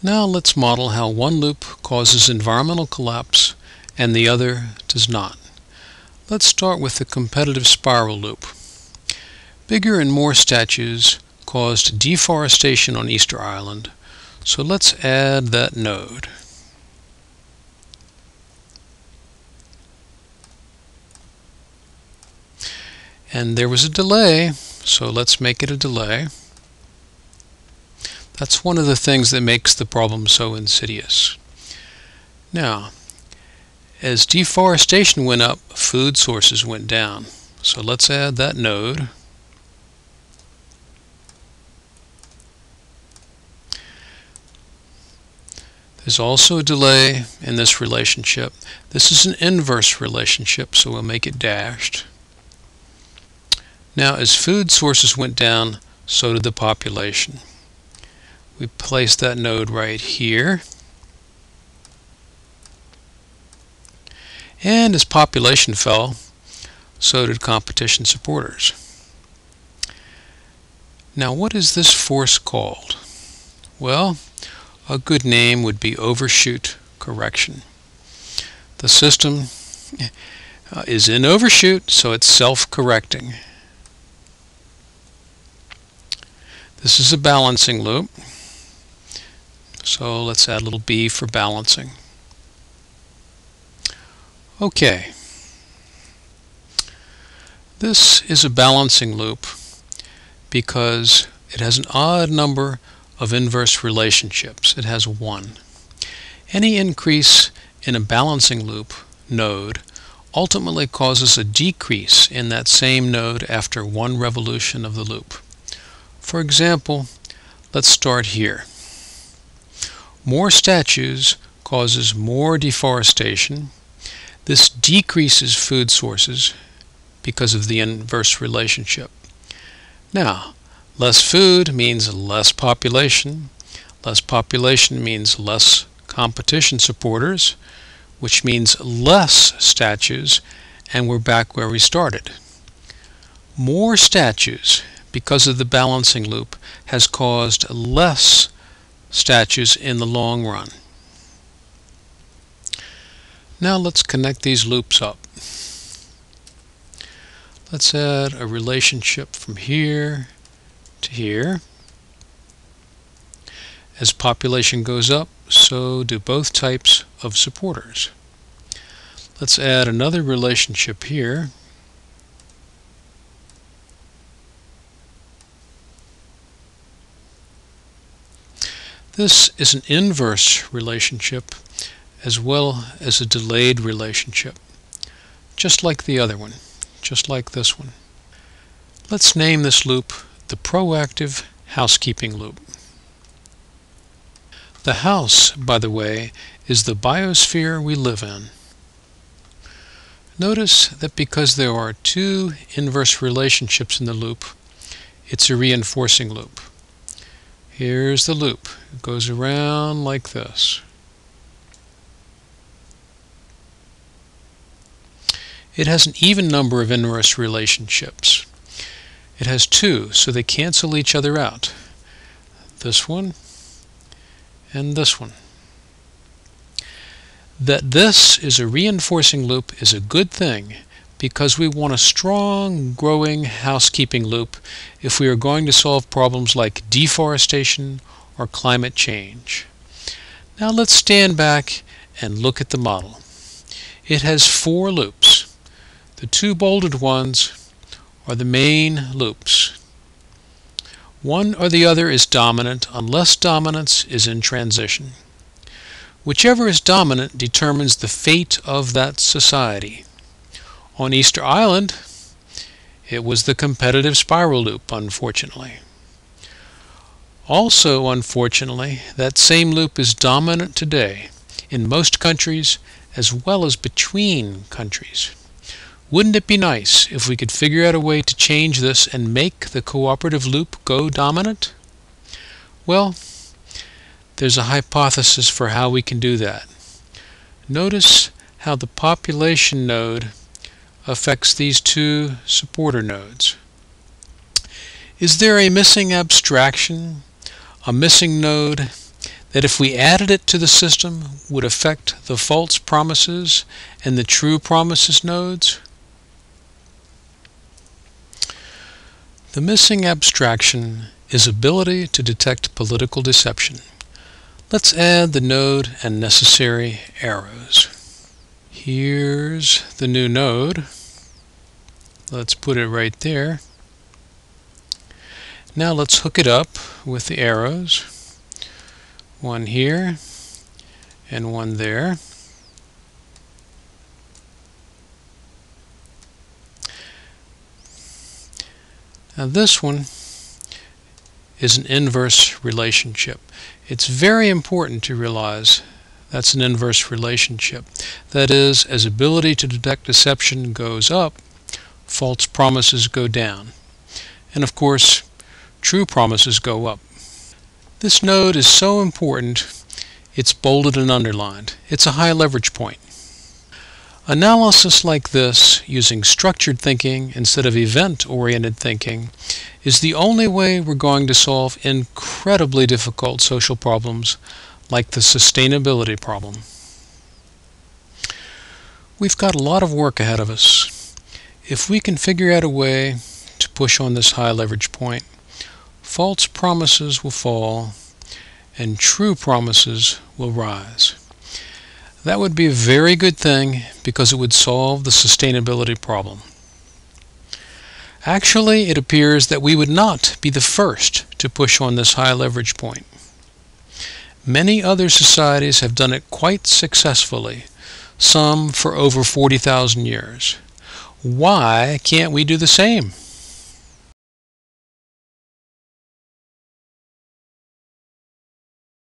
Now let's model how one loop causes environmental collapse and the other does not. Let's start with the competitive spiral loop. Bigger and more statues caused deforestation on Easter Island, so let's add that node. And there was a delay, so let's make it a delay. That's one of the things that makes the problem so insidious. Now, as deforestation went up, food sources went down. So let's add that node. There's also a delay in this relationship. This is an inverse relationship, so we'll make it dashed. Now, as food sources went down, so did the population. We place that node right here. And as population fell, so did competition supporters. Now, what is this force called? Well, a good name would be overshoot correction. The system is in overshoot, so it's self-correcting. This is a balancing loop, so let's add a little b for balancing. Okay, this is a balancing loop because it has an odd number of inverse relationships. It has 1. Any increase in a balancing loop node ultimately causes a decrease in that same node after 1 revolution of the loop. For example, let's start here. More statues causes more deforestation. This decreases food sources because of the inverse relationship. Now, less food means less population. Less population means less competition supporters, which means less statues, and we're back where we started. More statues, because of the balancing loop, has caused less statues in the long run. Now let's connect these loops up. Let's add a relationship from here to here. As population goes up, so do both types of supporters. Let's add another relationship here. This is an inverse relationship as well as a delayed relationship, just like the other one, just like this one. Let's name this loop the proactive housekeeping loop. The house, by the way, is the biosphere we live in. Notice that because there are 2 inverse relationships in the loop, it's a reinforcing loop. Here's the loop. It goes around like this. It has an even number of inverse relationships. It has 2, so they cancel each other out. This one and this one. That this is a reinforcing loop is a good thing because we want a strong, growing housekeeping loop if we are going to solve problems like deforestation or climate change. Now let's stand back and look at the model. It has 4 loops. The 2 bolded ones are the main loops. One or the other is dominant unless dominance is in transition. Whichever is dominant determines the fate of that society. On Easter Island, it was the competitive spiral loop, unfortunately. Also, unfortunately, that same loop is dominant today in most countries as well as between countries. Wouldn't it be nice if we could figure out a way to change this and make the cooperative loop go dominant? Well, there's a hypothesis for how we can do that. Notice how the population node affects these 2 supporter nodes. Is there a missing abstraction, a missing node that if we added it to the system would affect the false promises and the true promises nodes? The missing abstraction is ability to detect political deception. Let's add the node and necessary arrows. Here's the new node. Let's put it right there. Now let's hook it up with the arrows. One here and one there. Now this one is an inverse relationship. It's very important to realize that's an inverse relationship. That is, as ability to detect deception goes up, false promises go down. And of course, true promises go up. This node is so important, it's bolded and underlined. It's a high leverage point. Analysis like this, using structured thinking instead of event-oriented thinking, is the only way we're going to solve incredibly difficult social problems like the sustainability problem. We've got a lot of work ahead of us. If we can figure out a way to push on this high leverage point, false promises will fall and true promises will rise. That would be a very good thing because it would solve the sustainability problem. Actually, it appears that we would not be the first to push on this high leverage point. Many other societies have done it quite successfully, some for over 40,000 years. Why can't we do the same?